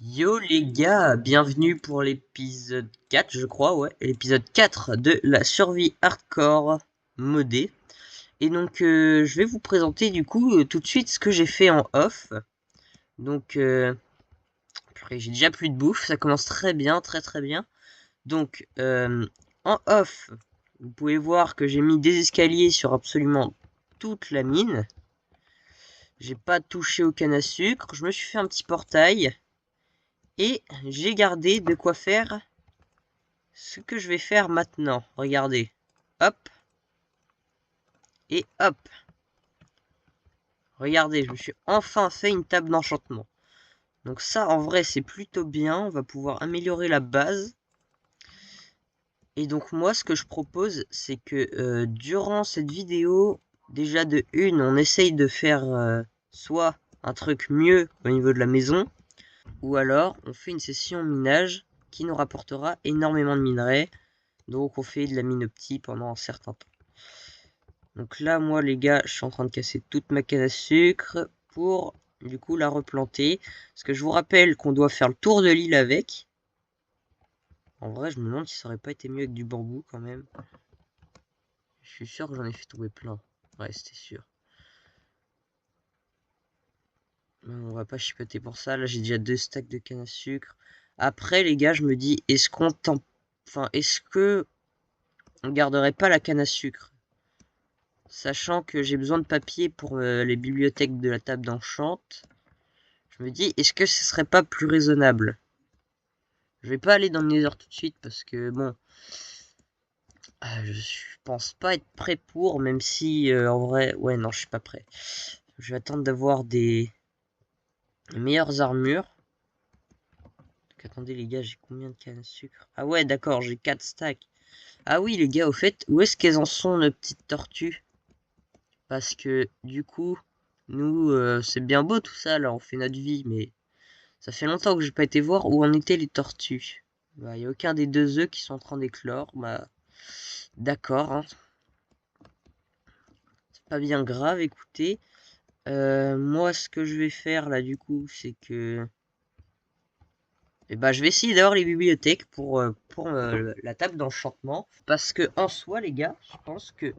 Yo les gars, bienvenue pour l'épisode 4 je crois, ouais, l'épisode 4 de la survie hardcore modée. Et donc je vais vous présenter du coup tout de suite ce que j'ai fait en off. Donc purée, j'ai déjà plus de bouffe, ça commence très bien, très bien. Donc en off, vous pouvez voir que j'ai mis des escaliers sur absolument toute la mine. J'ai pas touché au canne à sucre, je me suis fait un petit portail. Et j'ai gardé de quoi faire ce que je vais faire maintenant. Regardez. Hop. Et hop. Regardez, je me suis enfin fait une table d'enchantement. Donc ça, en vrai, c'est plutôt bien. On va pouvoir améliorer la base. Et donc moi, ce que je propose, c'est que durant cette vidéo, déjà de une, on essaye de faire soit un truc mieux au niveau de la maison, ou alors on fait une session minage qui nous rapportera énormément de minerais. Donc on fait de la mine optique pendant un certain temps. Donc là, moi les gars, je suis en train de casser toute ma canne à sucre pour du coup la replanter. Parce que je vous rappelle qu'on doit faire le tour de l'île avec. En vrai, je me demande si ça aurait pas été mieux avec du bambou quand même. Je suis sûr que j'en ai fait tomber plein. Ouais, c'était sûr. Mais on va pas chipoter pour ça. Là, j'ai déjà 2 stacks de canne à sucre. Après, les gars, je me dis, est-ce que on garderait pas la canne à sucre? Sachant que j'ai besoin de papier pour les bibliothèques de la table d'enchant, je me dis, est-ce que ce serait pas plus raisonnable? Je vais pas aller dans le Nether tout de suite parce que bon, je pense pas être prêt pour, même si en vrai, ouais, non, je suis pas prêt. Je vais attendre d'avoir des meilleures armures. Donc attendez les gars, j'ai combien de cannes à sucre? Ah ouais, d'accord, j'ai 4 stacks. Ah oui les gars, au fait, où est-ce qu'elles en sont nos petites tortues? Parce que du coup, nous, c'est bien beau tout ça, là, on fait notre vie, mais ça fait longtemps que j'ai pas été voir où en étaient les tortues. Bah, y a aucun des 2 œufs qui sont en train d'éclore. Bah, d'accord, hein. C'est pas bien grave, écoutez. Moi, ce que je vais faire là, du coup, c'est que, bah, je vais essayer d'avoir les bibliothèques pour la table d'enchantement. Parce que en soi, les gars, je pense que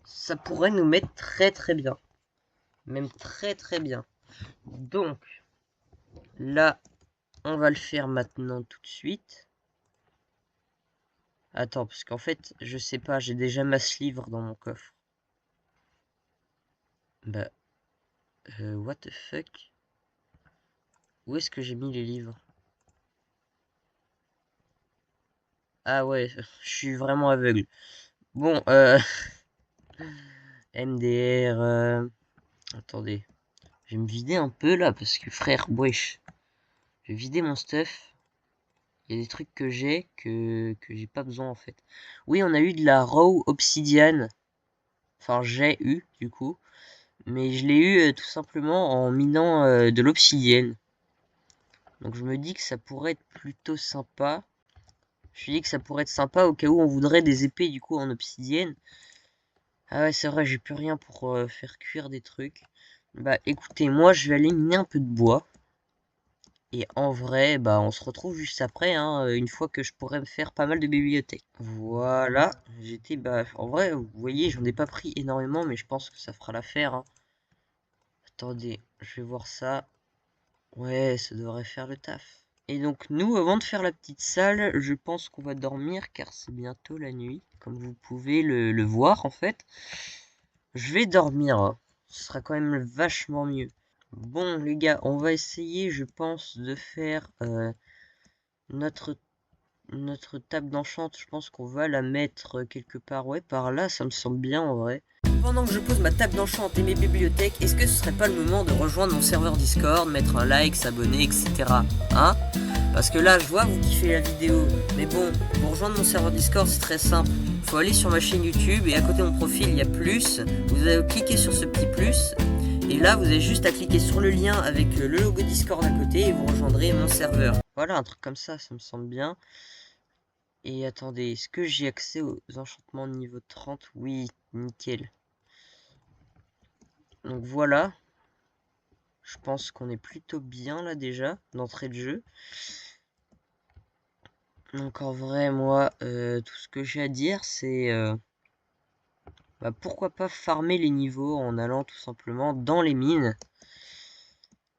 ça pourrait nous mettre très bien. Même très bien. Donc, là, on va le faire maintenant tout de suite. Attends, parce qu'en fait, je sais pas, j'ai déjà masse livre dans mon coffre. Bah, what the fuck? Où est-ce que j'ai mis les livres? Ah ouais, je suis vraiment aveugle. Bon, MDR, attendez. Je vais me vider un peu là, parce que frère, wesh. Je vais vider mon stuff. Il y a des trucs que j'ai, que j'ai pas besoin en fait. Oui, on a eu de la raw obsidienne. Enfin, j'ai eu, du coup. Mais je l'ai eu tout simplement en minant de l'obsidienne. Donc je me dis que ça pourrait être plutôt sympa. Je me dis que ça pourrait être sympa au cas où on voudrait des épées du coup en obsidienne. Ah ouais, c'est vrai, j'ai plus rien pour faire cuire des trucs. Bah écoutez, moi je vais aller miner un peu de bois. Et en vrai, bah on se retrouve juste après, hein, une fois que je pourrai me faire pas mal de bibliothèques. Voilà, bah en vrai, vous voyez, j'en ai pas pris énormément, mais je pense que ça fera l'affaire, hein. Attendez, je vais voir ça. Ouais, ça devrait faire le taf. Et donc nous, avant de faire la petite salle, je pense qu'on va dormir car c'est bientôt la nuit, comme vous pouvez le voir en fait. Je vais dormir, hein. Ce sera quand même vachement mieux. Bon les gars, on va essayer, je pense, de faire notre notre table d'enchant. Je pense qu'on va la mettre quelque part, ouais, par là, ça me semble bien en vrai. Pendant que je pose ma table d'enchant et mes bibliothèques, est-ce que ce serait pas le moment de rejoindre mon serveur Discord, mettre un like, s'abonner, etc. Hein? Parce que là, je vois vous kiffez la vidéo, mais bon, pour rejoindre mon serveur Discord, c'est très simple. Faut aller sur ma chaîne YouTube et à côté de mon profil, il y a plus. Vous allez cliquer sur ce petit plus. Et là, vous avez juste à cliquer sur le lien avec le logo Discord à côté et vous rejoindrez mon serveur. Voilà, un truc comme ça me semble bien. Et attendez, est-ce que j'ai accès aux enchantements niveau 30? Oui, nickel. Donc voilà. Je pense qu'on est plutôt bien là déjà, d'entrée de jeu. Donc en vrai, moi, tout ce que j'ai à dire, c'est bah, pourquoi pas farmer les niveaux en allant tout simplement dans les mines.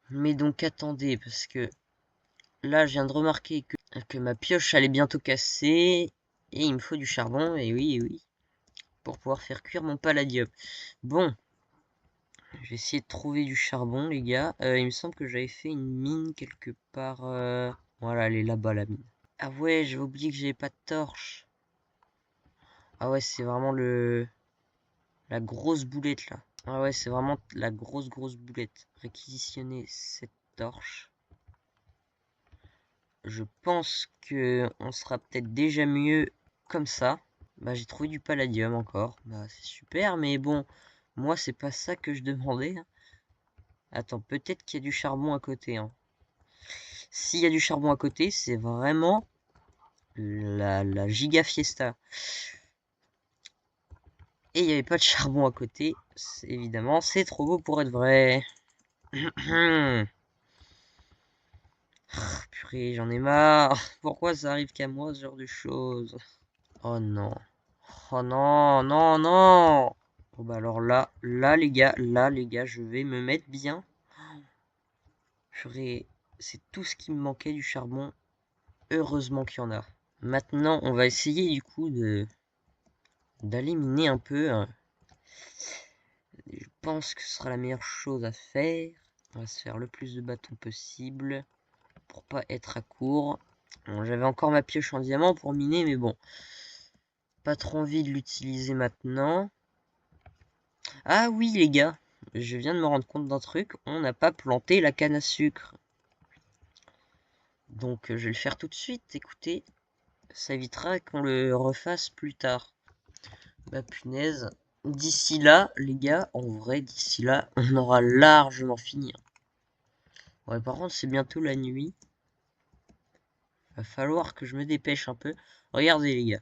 Mais donc attendez, parce que là, je viens de remarquer que ma pioche allait bientôt casser. Et il me faut du charbon, et oui, pour pouvoir faire cuire mon palladium. Bon, je vais essayer de trouver du charbon, les gars. Il me semble que j'avais fait une mine quelque part. Voilà, elle est là-bas, la mine. Ah ouais, j'avais oublié que j'avais pas de torche. Ah ouais, c'est vraiment la grosse boulette, là. Ah ouais, c'est vraiment la grosse boulette. Réquisitionner cette torche. Je pense que on sera peut-être déjà mieux comme ça. Bah, j'ai trouvé du palladium encore. Bah, c'est super, mais bon, moi, c'est pas ça que je demandais, hein. Attends, peut-être qu'il y a du charbon à côté, hein. S'il y a du charbon à côté, c'est vraiment la giga fiesta. Et il n'y avait pas de charbon à côté. Évidemment, c'est trop beau pour être vrai. Purée, j'en ai marre. Pourquoi ça arrive qu'à moi, ce genre de choses? Oh non. Oh non, non. Bon bah alors là les gars, je vais me mettre bien. Purée, c'est tout ce qui me manquait du charbon. Heureusement qu'il y en a. Maintenant, on va essayer du coup d'aller miner un peu, hein. Je pense que ce sera la meilleure chose à faire. On va se faire le plus de bâtons possible pour pas être à court. Bon, j'avais encore ma pioche en diamant pour miner, mais bon, pas trop envie de l'utiliser maintenant. Ah oui les gars, je viens de me rendre compte d'un truc, on n'a pas planté la canne à sucre. Donc je vais le faire tout de suite, écoutez, ça évitera qu'on le refasse plus tard. Bah punaise, d'ici là les gars, en vrai d'ici là, on aura largement fini. Ouais, par contre c'est bientôt la nuit. Va falloir que je me dépêche un peu. Regardez les gars,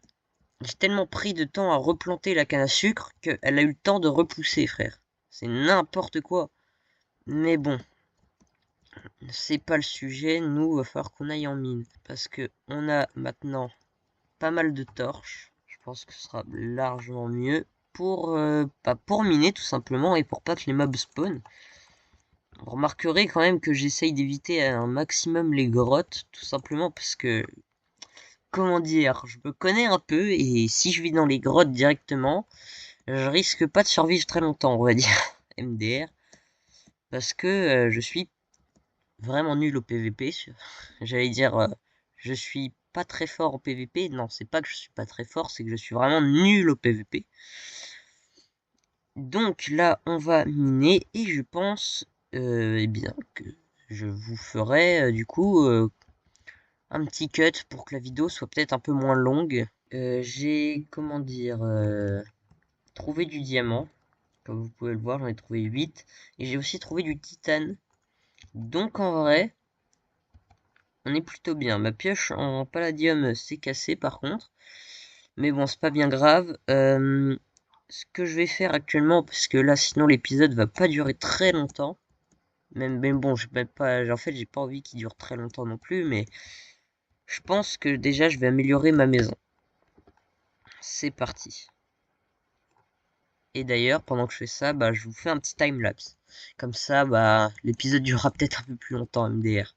j'ai tellement pris de temps à replanter la canne à sucre qu'elle a eu le temps de repousser, frère. C'est n'importe quoi. Mais bon, c'est pas le sujet. Nous, va falloir qu'on aille en mine. Parce que on a maintenant pas mal de torches. Je pense que ce sera largement mieux pour miner tout simplement et pour pas que les mobs spawn. Vous remarquerez quand même que j'essaye d'éviter un maximum les grottes. Tout simplement parce que, comment dire, je me connais un peu et si je vis dans les grottes directement, je risque pas de survivre très longtemps, on va dire. MDR. Parce que je suis vraiment nul au PVP. J'allais dire, je suis pas très fort au PVP. Non, c'est pas que je suis pas très fort, c'est que je suis vraiment nul au PVP. Donc là, on va miner et je pense, eh bien, que je vous ferai du coup un petit cut pour que la vidéo soit peut-être un peu moins longue. J'ai, comment dire, trouvé du diamant. Comme vous pouvez le voir, j'en ai trouvé 8. Et j'ai aussi trouvé du titane. Donc en vrai, on est plutôt bien. Ma pioche en palladium s'est cassée par contre. Mais bon, c'est pas bien grave. Ce que je vais faire actuellement, parce que là sinon l'épisode va pas durer très longtemps. Mais bon, en fait j'ai pas envie qu'il dure très longtemps non plus. Mais je pense que déjà je vais améliorer ma maison. C'est parti. Et d'ailleurs, pendant que je fais ça, bah, je vous fais un petit time-lapse. Comme ça, bah, l'épisode durera peut-être un peu plus longtemps, MDR.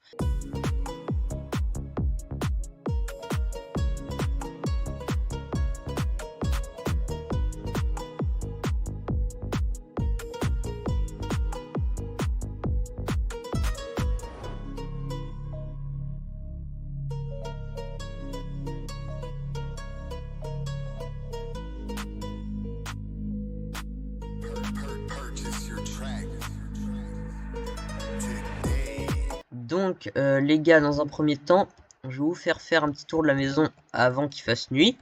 Donc, les gars, dans un premier temps, je vais vous faire un petit tour de la maison avant qu'il fasse nuit.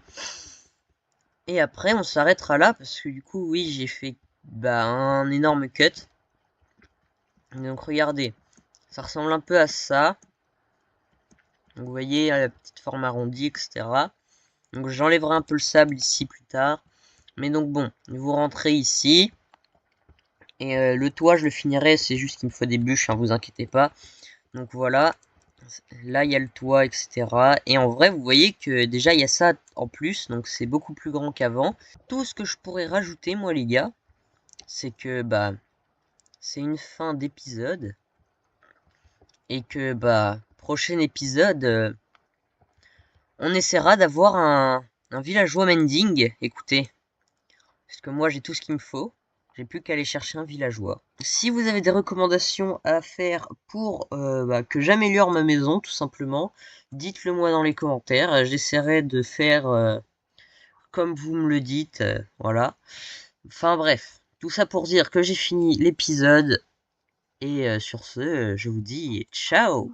Et après, on s'arrêtera là, parce que du coup, oui, j'ai fait un énorme cut. Donc, regardez, ça ressemble un peu à ça. Donc, vous voyez, la petite forme arrondie, etc. Donc, j'enlèverai un peu le sable ici plus tard. Mais donc, bon, vous rentrez ici. Et le toit, je le finirai, c'est juste qu'il me faut des bûches, hein, vous inquiétez pas. Donc voilà, là il y a le toit, etc. Et en vrai, vous voyez que déjà il y a ça en plus, donc c'est beaucoup plus grand qu'avant. Tout ce que je pourrais rajouter, moi les gars, c'est que bah c'est une fin d'épisode et que bah prochain épisode, on essaiera d'avoir un villageois mending. Écoutez, parce que moi j'ai tout ce qu'il me faut. J'ai plus qu'à aller chercher un villageois. Si vous avez des recommandations à faire pour que j'améliore ma maison, tout simplement, dites-le moi dans les commentaires. J'essaierai de faire comme vous me le dites. Voilà. Enfin bref, tout ça pour dire que j'ai fini l'épisode. Et sur ce, je vous dis ciao!